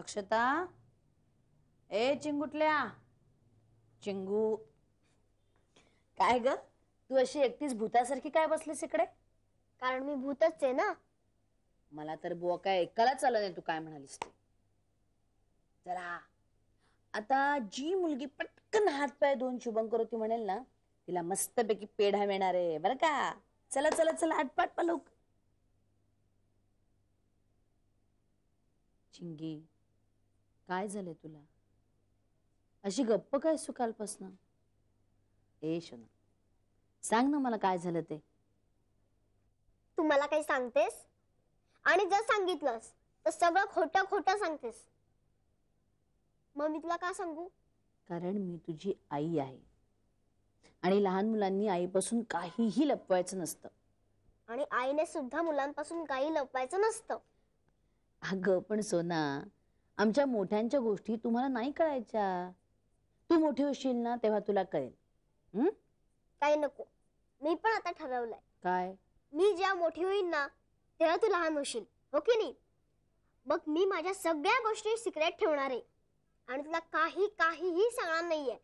अक्षता, ए चिंगुटल्या, चिंगू, काय ग तू अशी एकटीच भूतासारखी काय बसलीस इकडे? कारण मी भूतच आहे ना. मला तर बुवा काय ऐकायला चाललं नाही तू काय म्हणालीस ते. चला आता जी मुलगी पटकन हात पाय दोन शुभंकर होती म्हणेल ना तिला मस्तपैकी पेढा मिळणार आहे बरं का. चला चला चला आटपाट पलूक. चिंगी, काय झालंय तुला? अशी गप्प काय सुकालपासनं? ए शोना, सांग ना मला काय झालं ते. तू मला काही सांगतेस आणि जर सांगितलंस तर सगळं खोटं खोटं सांगतेस. मग मी तुला का सांगू? कारण मी तुझी आई आहे आणि लहान मुलांनी आईपासून काहीही लपवायचं नसतं. आणि आईने सुद्धा मुलांपासून काही लपवायचं नसतं. अगं पण सोना, आमच्या मोठ्यांच्या गोष्टी तुम्हाला नाही कळायच्या. तू मोठी होशील ना तेव्हा तुला कळेल. काही नको, मी पण आता ठरवलंय. काय? मी जेव्हा मोठी होईन ना तेव्हा तू लहान होशील, हो की नाही? मग मी माझ्या सगळ्या गोष्टी सिक्रेट ठेवणार आहे आणि तुला काहीही सांगणार नाहीये.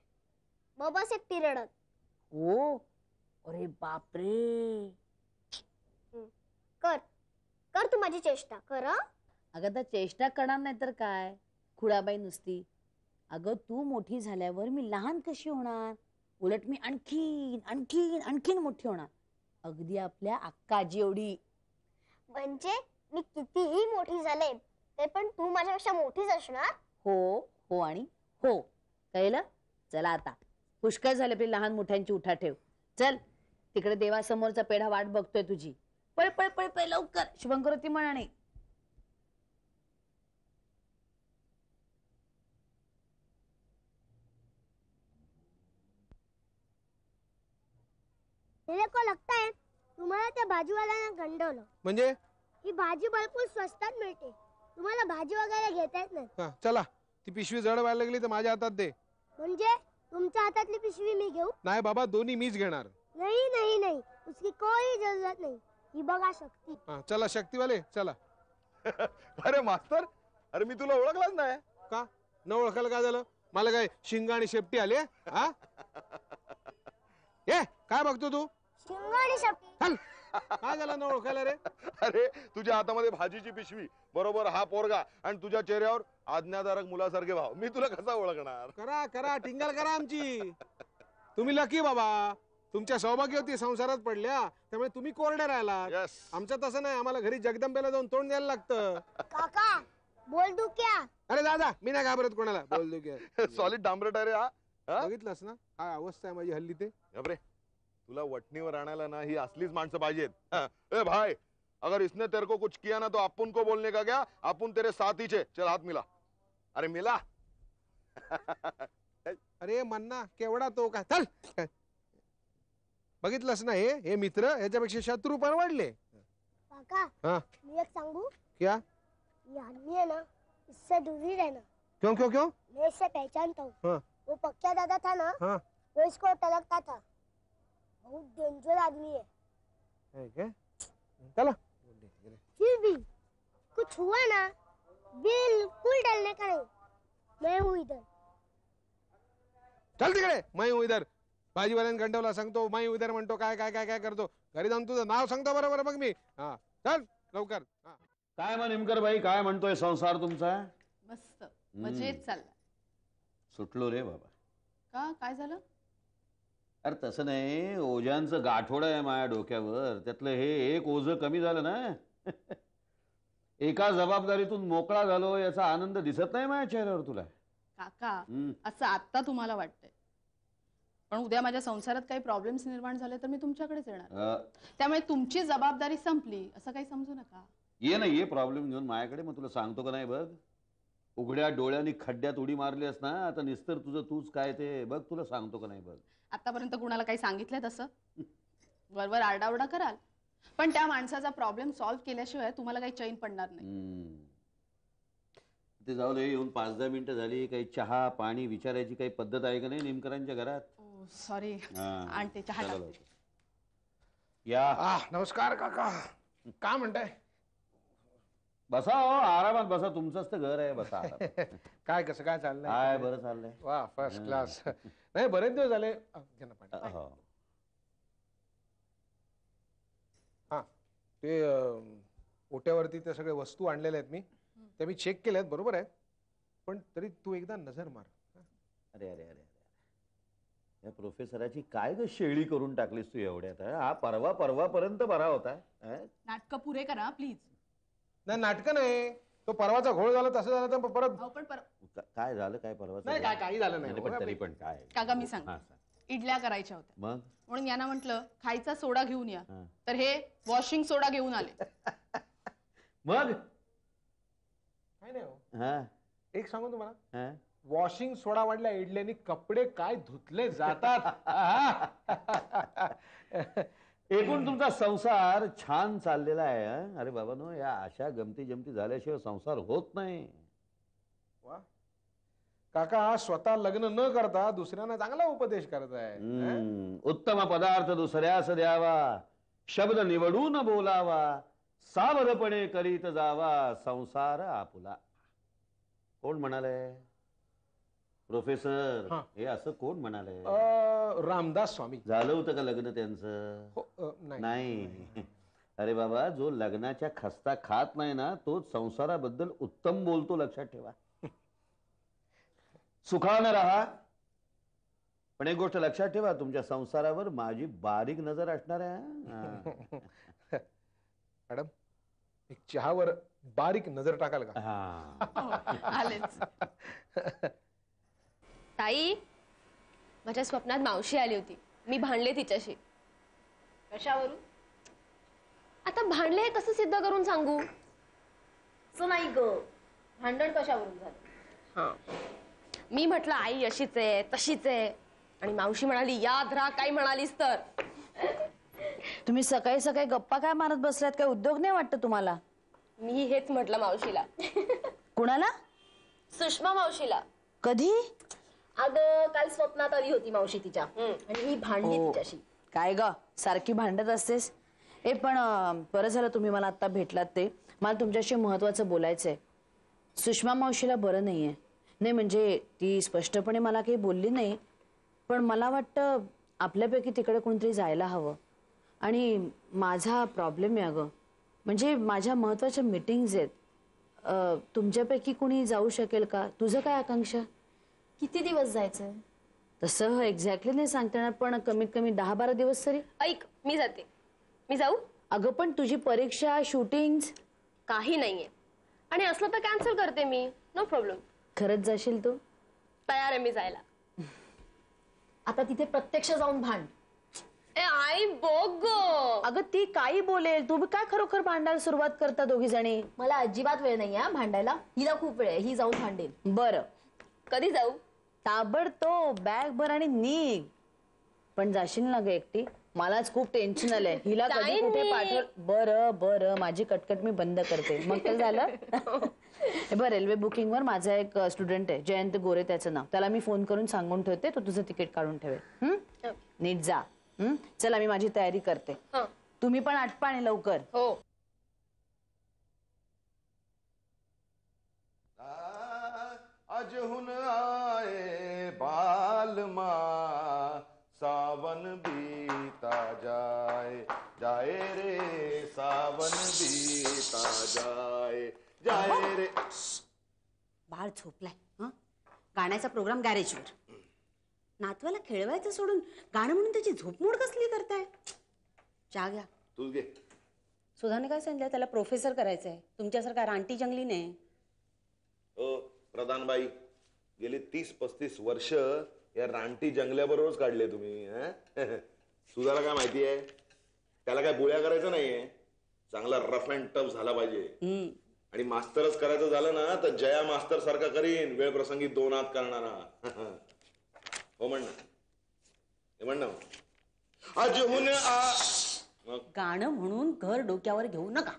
मग बस एकटी रडत. ओ, अरे बापरे. कर कर तू माझी चेष्टा कर. अगं तर चेष्टा करणार नाही तर काय, खुडाबाई नुसती. अगं तू मोठी झाल्यावर मी लहान कशी होणार? उलट मी आणखीन आणखीन आणखीन मोठी होणार, अगदी आपल्या अक्काजी एवढी. म्हणजे मी कितीही मोठी झाले ते पण तू माझ्यापेक्षा मोठीच असणार. हो हो आणि हो, कळलं? चला आता पुष्कळ झाले आपली लहान मोठ्यांची उठा ठेव. चल तिकडे देवासमोरचा पेढा वाट बघतोय तुझी. पळ पळ पळ पळ लवकर, शुभंकरोती म्हणाने. मेरे को लगता है तुम्हाला त्या भाजीवाल्याने गंडवलं. म्हणजे ही भाजी भरपूर स्वस्तात मिळते, तुम्हाला भाजी वगैरे घेता येत नाही. चला, ती पिशवी जड व्हायला लागली तर माझ्या हातात दे. म्हणजे तुमच्या हातातली पिशवी मी घेऊ? नाही बाबा, दोन्ही मीच घेणार. नहीं नहीं नहीं, उसकी कोई जरूरत नहीं. ही बघा शक्ती. चला शक्तीवाले चला. अरे मास्तर, अरे मी तुला ओळखलाच नाही. का न ओळखायला काय झालं? मला काय शिंग आणि शेपटी आले? हा ए काय बघतो तू? शिंग आणि शेपटी. चल, काय झालं न ओळखायला रे? अरे तुझ्या हातामध्ये भाजीची पिशवी, बरोबर हा पोरगा, आणि तुझ्या चेहऱ्यावर आज्ञाधारक मुलासारखे भाव. मी तुला कसा ओळखणार? करा करा टिंगल करा आमची. तुम्ही लकी बाबा, तुमच्या सौभाग्यवती संसारात पडल्या त्यामुळे तुम्ही कोरडे राहिला. Yes. आमचं तसं नाही, आम्हाला घरी जगदंबेला जाऊन तोंड द्यायला लागतं. काका बोल दू क्या? अरे दादा, मी नाही घाबरत कोणाला. बोल दो क्या. सॉलिड डांबरट आहे रे हा. बघितलंस ना काय अवस्था आहे माझी हल्ली ते. बापरे, तुला वटणीवर आणायला ना ही असलीच माणसं पाहिजेत. ए भाई, अगर इसने तेरे को कुछ किया ना तो अपुन को बोलने का क्या, अपुन तेरे साथी छे. चल हात मिला. अरे मिला. अरे मन्ना केवढा तो काय. चल, बघितलंस ना हे मित्र ह्याच्यापेक्षा शत्रू परवडले. काका हाँ मी एक सांगू? क्या? ये आदमी है ना, इससे दूर ही रहना. क्यों क्यों क्यों? मैं इससे पहचानता हूँ. हाँ वो पक्का दादा था ना, हाँ वो इसको तलकता था. बहुत डेंजर आदमी है. है क्या? चला. फिर भी कुछ हुआ ना, बिल्कुल डरने का नहीं. मैं हूँ इधर. चल तिकडे. मैं हूं इधर. भाजीवाल्याने गंडवला सांगतो मैं हूं इधर म्हणतो. काय काय काय काय करतो? घरी जाऊन तुझं नाव सांगतो बरोबर मग मी. हा चल लवकर. काय मग निमकर भाई, काय म्हणतोय संसार तुमचा? मस्त मजेत चालला. सुटलो रे बाबा. का काय झालं? अरे तसं नाही, ओझ्यांचं गाठोडं आहे माझ्या डोक्यावर, त्यातलं हे एक ओझं कमी झालं ना. एका जबाबदारीतून मोकळा झालो याचा आनंद दिसत नाही माझ्या चेहऱ्यावर तुला? काका असं आता तुम्हाला वाटतंय, पण उद्या माझ्या संसारात काही प्रॉब्लेम्स निर्माण झाले तर मी तुमच्याकडेच येणार. त्यामुळे तुमची जबाबदारी संपली असं काही समजू नका. ये ना, ये प्रॉब्लेम घेऊन माझ्याकडे. मग तुला सांगतो का नाही बघ, उघड्या डोळ्यांनी खड्ड्यात उडी मारली असना, आता निस्तर तुझं तूच काय ते बघ. तुला सांगतो का नाही बघ. आतापर्यंत कुणाला काही सांगितलंय तसं? वरवर आरडाओरडा कराल, पण त्या माणसाचा प्रॉब्लेम सॉल्व्ह केल्याशिवाय तुम्हाला काही चैन पडणार नाही. ते जाऊ दे, येऊन 5-10 मिनिटं झाली. काही चहा पाणी विचारायची काही पद्धत आहे का नाही नेमकरांच्या घरात? सॉरी, आणते चहा टाकते. या. नमस्कार काका. काय म्हणताय? बसा हो, आरामात बसा, तुमचंच तर घर आहे, बसा आरामात. काय कसं काय चाललंय? काय बरं चाललंय. वा फर्स्ट क्लास. नाही बरेच दिवस झाले. घे ना पाणी. हो. हा ते ओट्यावरती ते सगळे वस्तू आणलेल्या आहेत मी, ते मी चेक केल्या आहेत, बरोबर आहे, पण तरी तू एकदा नजर मार. अरे अरे अरे या प्रोफेसराची काय ग शेळी करून टाकलीस तू एवढ्यात? हा परवापर्यंत बरा होता. नाटकं पुरे करा प्लीज. नाही नाटकं नाही, तो परवाचा घोळ झाला तसं झालं तर परत अहो पण काय झालं? काय परवा? नाही काय काही झालं नाही. पण तरी पण काय काका मी सांग, हा, इडल्या करायच्या होत्या मग म्हणून यांना म्हटलं खायचा सोडा घेऊन या, हा. तर हे वॉशिंग सोडा घेऊन आले. मग काय नाही हो. हा एक सांगू तुम्हाला, हा वॉशिंग सोडा वाढल्या इडल्यानी कपडे काय धुतले जातात. एकूण तुमचा संसार छान चाललेला आहे. हं? अरे बाबा नो, या अशा गमती जमती झाल्याशिवाय संसार होत नाही. वा काका स्वतः लग्न न करता दुसऱ्यांना चांगला उपदेश करताय. उत्तम पदार्थ दुसऱ्यास द्यावा, शब्द निवडून बोलावा, सावधपणे करीत जावा संसार आपुला. कोण म्हणाले? प्रोफेसर, हा. हे असं कोण म्हणाले? रामदास स्वामी. झालं होतं का लग्न त्यांचं? हो, नाही नाही. अरे बाबा, जो लग्नाच्या खस्ता खात नाही ना, तोच संसाराबद्दल उत्तम बोलतो, लक्षात ठेवा. सुखानं राहा, पण एक गोष्ट लक्षात ठेवा, तुमच्या संसारावर माझी बारीक नजर असणार आहे. मॅडम एक चहावर बारीक नजर टाकाल का? आलेच. ताई, माझ्या स्वप्नात मावशी आली होती. मी भांडले तिच्याशी. कशावरून? आता भांडले हे कसं सिद्ध करून सांगू? असं नाही ग, भांडण कशावरून झालं? हा, मी म्हटलं आई अशीच आहे तशीच आहे, आणि मावशी म्हणाली याद राहा काय म्हणालीस तर. तुम्ही सकाळी सकाळी गप्पा काय मारत बसलात? काय उद्योग नाही वाटत तुम्हाला? मी हेच म्हटलं मावशीला. कुणाला? सुषमा मावशीला. कधी? अगं काल स्वप्नात आली होती मावशी तिच्या, आणि ही भांडली हो. तिच्याशी. काय ग सारखी भांडत असतेस? ए पण बरं झालं तुम्ही मला आता भेटलात ते. मला तुमच्याशी महत्वाचं बोलायचंय. सुषमा मावशीला बरं नाहीये. नाही म्हणजे ती स्पष्टपणे मला काही बोलली नाही, पण मला वाटतं आपल्यापैकी तिकडे कोणतरी जायला हवं. आणि माझा प्रॉब्लेम आहे अगं, म्हणजे माझ्या महत्वाच्या मीटिंग्स आहेत. तुमच्यापैकी कोणी जाऊ शकेल का? तुझं काय आकांक्षा? किती दिवस जायचंय? तसं एक्झॅक्टली नाही सांगता येणार, पण कमीत कमी 10-12 दिवस तरी. ऐक, मी जाते. मी जाऊ? अगं पण तुझी परीक्षा, शूटिंग. काही नाहीये, आणि असलं तर कॅन्सल करते मी, नो प्रॉब्लेम. खरंच जाशील तू? तयार आहे मी जायला. आता तिथे प्रत्यक्ष जाऊन भांड. ए आई बघ गं. अगं ती काही बोलेल, तुम्ही काय खरोखर भांडायला सुरुवात करता दोघी जणी? मला अजिबात वेळ नाही हा भांडायला. हिला खूप वेळ आहे, ही जाऊन भांडेल. बरं कधी जाऊ? ताबडतोब बॅग भर आणि निघ. पण जाशील ना ग एकटी? मलाच खूप टेन्शन आलंय. हिला कधी जाईन कुठे मी. पाठव. बरं माझी कटकट मी बंद करते, मग तर झालं. हे बरं, रेल्वे बुकिंग वर माझा एक स्टुडंट आहे, जयंत गोरे त्याचं नाव. त्याला मी फोन करून सांगून ठेवते, तो तुझं तिकीट काढून ठेवेल. नीट जा. चला मी माझी तयारी करते. तुम्ही पण आटपा आणि लवकर. हो. अजहुन आए बालमा, सावन बीता जाए जाए रे, सावन बीता जाए जाए रे. बाळ झोपलाय. गाण्याचा प्रोग्राम गॅरेजवर. नातवाला खेळवायचं सोडून गाणं म्हणून त्याची झोपमोड कसली करताय? चहा घ्या. तू घे. सुधाने काय सांगितलं? त्याला प्रोफेसर करायचंय, तुमच्यासारखा रानटी जंगली नाही. हो प्रधानबाई, गेली 30-35 वर्ष या रानटी जंगल्याबरोबरच काढले तुम्ही. सुधाला काय माहिती आहे? त्याला काय बोळ्या करायचं नाहीये, चांगला रफ अँड टफ झाला पाहिजे. आणि मास्तरच करायचं झालं ना तर जया मास्तर सारखा करीन, वेळ प्रसंगी 2 हात करणारा. हो म्हण ना. अजहुन आ. गाणं म्हणून घर डोक्यावर घेऊ नका.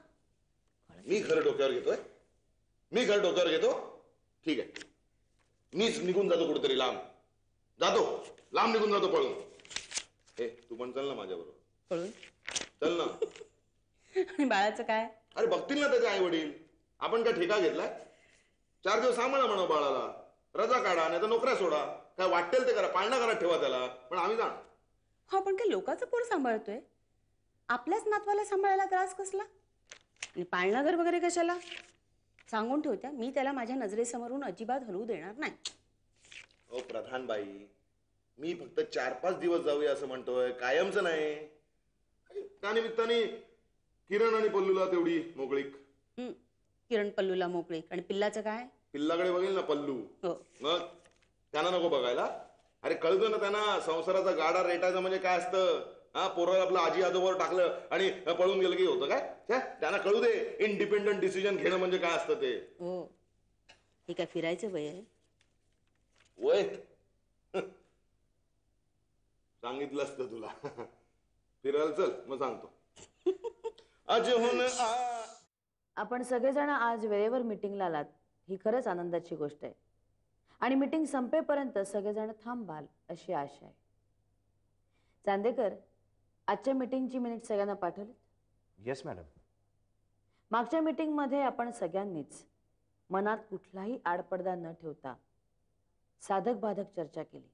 मी घर डोक्यावर घेतोय? मी घर डोक्यावर घेतो? ठीक आहे, मीच निघून जातो कुठेतरी लांब. लांब निघून जातो पळून. हे तू पण चल ना माझ्याबरोबर. पळून? चल ना. आणि बाळाचं काय? अरे बघतील ना त्याचे आई वडील. आपण काय ठेका घेतलाय? 4 दिवस सांभाळा म्हणा बाळाला, रजा काढा, नाही तर नोकऱ्या सोडा, काय वाटेल ते करा, पाळणा घरात ठेवा त्याला, पण आम्ही जाण. हा पण काय लोकांचं पोर सांभाळतोय, आपल्याच नातवाला सांभाळायला त्रास कसला? आणि पाळणाघर वगैरे कशाला? सांगून ठेवत्या, मी त्याला माझ्या नजरेसमोरून अजिबात हलवू देणार नाही. हो प्रधानबाई, मी फक्त 4-5 दिवस जाऊया असं म्हणतोय, कायमचं नाही. त्यानिमित्ताने किरण आणि पल्लूला तेवढी मोकळीक. किरण पल्लूला मोकळी, आणि पिल्लाचं काय? पिल्लाकडे बघेल ना पल्लू, हो. मग त्यांना नको बघायला? अरे कळतं ना त्यांना, संसाराचा गाडा रेटायचं म्हणजे काय असतं. हा, पोराला आपलं आजी आजोबावर टाकलं आणि पळून गेलं की होतं काय? त्यांना कळू दे इंडिपेंडंट डिसिजन घेणं म्हणजे काय असतं ते. हो, हे काय फिरायचं वय आहे? वय सांगितलं असतं तुला. फिरायला चल, मग सांगतो. आपण सगळेजण आज वेळेवर मीटिंगला आलात, ही खरंच आनंदाची गोष्ट आहे. आणि मीटिंग संपेपर्यंत सगळेजण थांबाल अशी आशा आहे. चांदेकर, आजच्या मीटिंगची मिनिट सगळ्यांना पाठवली? Yes madam. मागच्या मीटिंगमध्ये आपण सगळ्यांनीच मनात कुठलाही आडपडदा न ठेवता साधक बाधक चर्चा केली.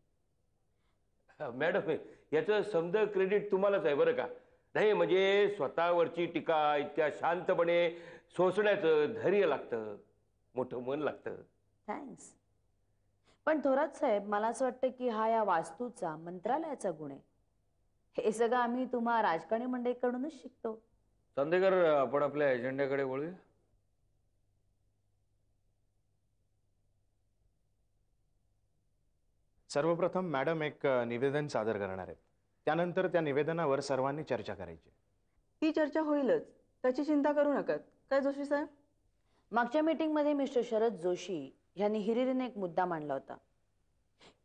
मॅडम, याचं समजा क्रेडिट तुम्हालाच आहे बरं का. नाही म्हणजे स्वतःवरची टीका इतक्या शांतपणे सोसण्याचं धैर्य लागतं, मोठं मन लागतं. थँक्स. पण थोरात साहेब, मला असं वाटतं की हा या वास्तूचा, मंत्रालयाचा गुण आहे. हे सगळं आम्ही तुम्हा राजकारणी मंडळीकडूनच शिकतो. चांदेकर, आपण आपल्या एजेंड्याकडे वळूया. सर्वप्रथम मॅडम एक निवेदन सादर करणार आहेत, त्यानंतर त्या निवेदनावर सर्वांनी चर्चा करायची. ही चर्चा होईलच, त्याची चिंता करू नका. काय जोशी साहेब? मागच्या मीटिंगमध्ये मिस्टर शरद जोशी यांनी हिरिरीने एक मुद्दा मांडला होता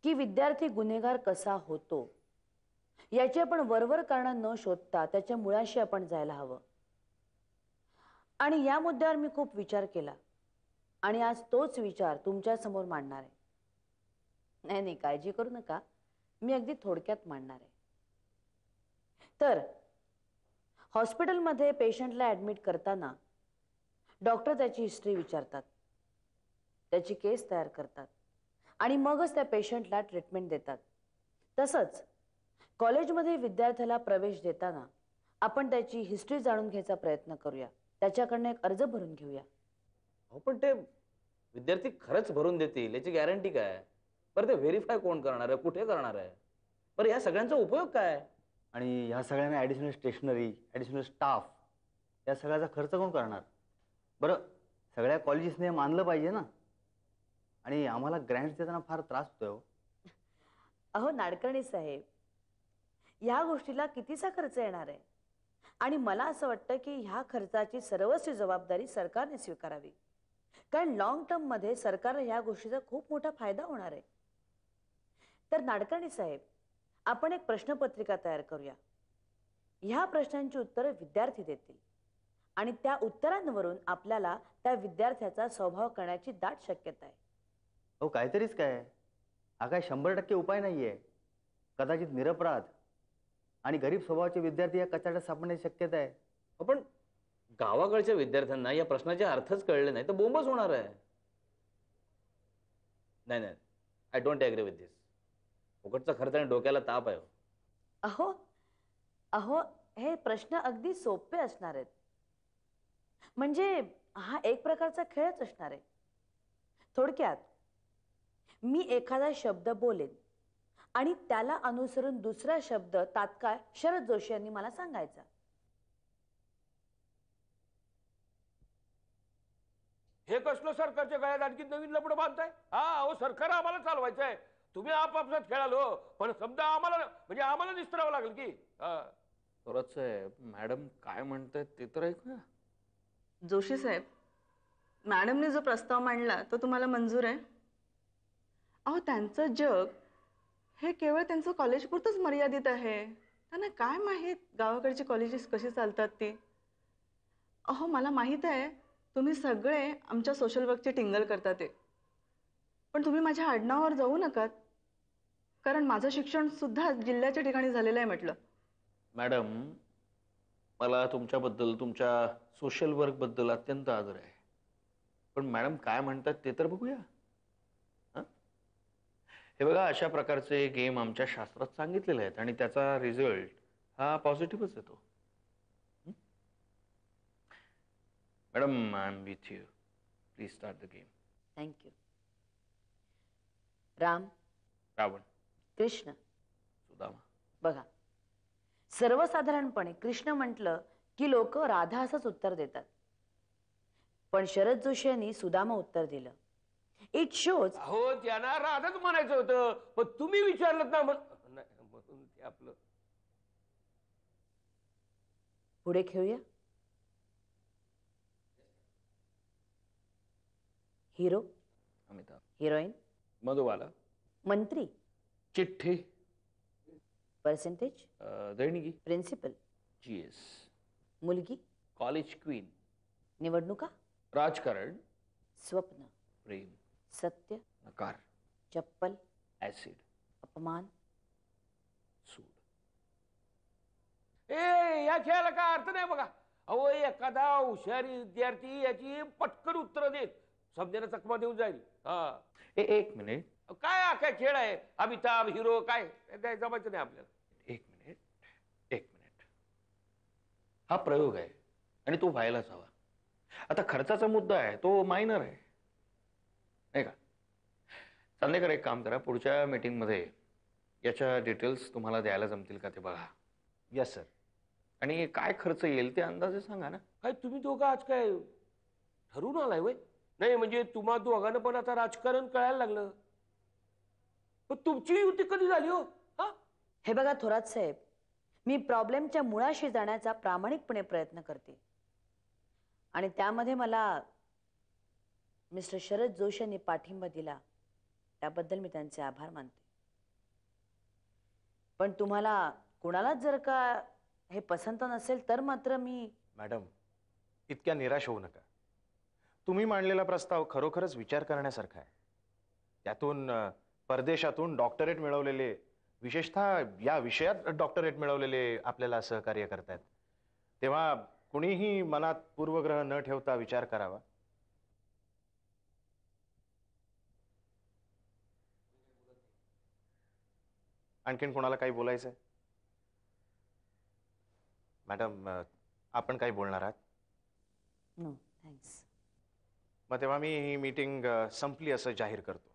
की विद्यार्थी गुन्हेगार कसा होतो याची आपण वरवर कारण न शोधता त्याच्या मुळाशी आपण जायला हवं. आणि या मुद्द्यावर मी खूप विचार केला आणि आज तोच विचार तुमच्या समोर मांडणार आहे. नाही, काळजी करू नका, मी अगदी थोडक्यात मांडणार आहे. तर हॉस्पिटलमध्ये पेशंटला ऍडमिट करताना डॉक्टर त्याची हिस्ट्री विचारतात, त्याची केस तयार करतात आणि मगच त्या पेशंटला ट्रीटमेंट देतात. तसंच कॉलेजमध्ये विद्यार्थ्याला प्रवेश देताना आपण त्याची हिस्ट्री जाणून घ्यायचा प्रयत्न करूया, त्याच्याकडनं एक अर्ज भरून घेऊया. हो, पण ते विद्यार्थी खरंच भरून देतील याची गॅरंटी काय? बरं, ते व्हेरीफाय कोण करणार आहे, कुठे करणार आहे? बरं, या सगळ्यांचा उपयोग काय? आणि ह्या सगळ्यांना ॲडिशनल स्टेशनरी, ॲडिशनल स्टाफ, या सगळ्याचा खर्च कोण करणार? बरं, सगळ्या कॉलेजेसने मानलं पाहिजे ना. आणि आम्हाला ग्रँट्स देताना फार त्रास होतोय. अहो नाडकर्णी साहेब, या गोष्टीला कितीचा खर्च येणार आहे? आणि मला असं वाटतं की ह्या खर्चाची सर्वस्वी जबाबदारी सरकारने स्वीकारावी, कारण लॉंग टर्म मध्ये सरकारला ह्या गोष्टीचा खूप मोठा फायदा होणार आहे. तर नाडकर्णी साहेब, आपण एक प्रश्नपत्रिका तयार करूया. ह्या प्रश्नांची उत्तरं विद्यार्थी देतील आणि त्या उत्तरांवरून आपल्याला त्या विद्यार्थ्याचा स्वभाव करण्याची दाट शक्यता आहे. हो, काहीतरीच काय, हा काय 100% उपाय नाहीये. कदाचित निरपराध आणि गरीब स्वभावाचे विद्यार्थी या कचाट्यात सापडण्याची शक्यता आहे. पण गावाकडच्या विद्यार्थ्यांना या प्रश्नाचे अर्थच कळले नाही तर बोंबच होणार आहे. नाही, आय डोंट ॲग्री विथ दिस. फुकटचा खर्च आणि डोक्याला ताप आहे. अहो अहो हे प्रश्न अगदी सोपे असणार आहेत. म्हणजे हा एक प्रकारचा खेळच असणार आहे. थोडक्यात मी एखादा शब्द बोलेन आणि त्याला अनुसरून दुसरा शब्द तात्काळ शरद जोशी यांनी मला सांगायचा. हे कसलं सरकारच्या गळ्यात आणखी नवीन लपडं बांधताय? हा, अहो सरकार आम्हाला चालवायचं आहे, तुम्ही आपापसात खेळालो, पण समजा आम्हाला निस्तरावं लागेल की. थोरात साहेब, मॅडम काय म्हणतायत ते तर ऐकूया. जोशी साहेब, मॅडमने जो प्रस्ताव मांडला तो तुम्हाला मंजूर आहे? अहो, त्यांचं जग हे केवळ त्यांचं कॉलेज पुरतंच मर्यादित आहे. त्यांना काय माहीत गावाकडची कॉलेजेस कशी चालतात ती. अहो, मला माहीत आहे तुम्ही सगळे आमच्या सोशल वर्कची टिंगल करता ते, पण तुम्ही माझ्या आडनावावर जाऊ नकात, कारण माझं शिक्षण सुद्धा जिल्ह्याच्या ठिकाणी झालेलं आहे म्हटलं. मॅडम, मला तुमच्याबद्दल, तुमच्या सोशल वर्क बद्दल अत्यंत आदर आहे. पण मॅडम काय म्हणतात ते तर बघूया. हं? हे बघा, अशा प्रकारचे गेम आमच्या शास्त्रात सांगितलेले आहेत आणि त्याचा रिझल्ट हा पॉझिटिव्हच येतो. Madam, I am with you. Please start the game. Thank you. Ram, Ravan, Krishna. Sudama. बघा, सर्वसाधारणपणे कृष्ण म्हटलं की लोक राधा असंच उत्तर देतात, पण शरद जोशी यांनी सुदामा उत्तर दिलं. It shows. हो, त्यांना राधाच म्हणायचं होतं, पण तुम्ही विचारलं ना म्हणून ते आपलं. पुढे खेळूया. हिरो, अमिताभ. हिरोईन, मधुबाला. मंत्री, चिठ्ठी. पर्सेंटेज, दैनिकी. Principal, GS. मुलगी, कॉलेज क्वीन. निवडणुका, राजकारण. स्वप्न, प्रेम. सत्य, नकार. चप्पल, ऍसिड. अपमान, सूड. या खेळाला काय अर्थ नाही बघा. अहो, एखादा हुशारी विद्यार्थी याची पटकन उत्तर देत समजायला चकमा देऊन जाईल. हा, एक मिनिट. काय काय खेळ आहे, अमिताभ हिरो काय जमायचं नाही आपल्याला. एक मिनिट. हा प्रयोग आहे आणि तो व्हायलाच हवा. आता खर्चाचा मुद्दा आहे, तो मायनर आहे नाही का? चांदेकर, एक काम करा, पुढच्या मीटिंगमध्ये याच्या डिटेल्स तुम्हाला द्यायला जमतील का ते बघा. Yes sir. आणि काय खर्च येईल ते अंदाजे सांगा ना. काय तुम्ही दोघं आज काय ठरवून आलाय वय? नाही म्हणजे तुम्हा दोघांना पण आता राजकारण कळायला लागलं. पण तुमची युती कधी झाली हो? हे बघा थोरात साहेब, मी प्रॉब्लेमच्या मुळाशी जाण्याचा प्रामाणिकपणे प्रयत्न करते आणि त्यामध्ये मला मिस्टर शरद जोशी यांनी पाठिंबा दिला त्याबद्दल मी त्यांचे आभार मानते. पण तुम्हाला कुणालाच जर का हे पसंत नसेल तर मात्र मी. मॅडम, इतक्या निराश होऊ नका. तुम्ही मांडलेला प्रस्ताव खरोखरच विचार करण्यासारखा आहे. त्यातून परदेशातून डॉक्टरेट मिळवलेले, विशेषतः या विषयात डॉक्टरेट मिळवलेले आपल्याला सहकार्य करतायत, तेव्हा कुणीही मनात पूर्वग्रह न ठेवता विचार करावा. आणखीन कोणाला काही बोलायचंय? मॅडम, आपण काही बोलणार आहात? No thanks. मग तेव्हा मी ही मीटिंग संपली असं जाहीर करतो.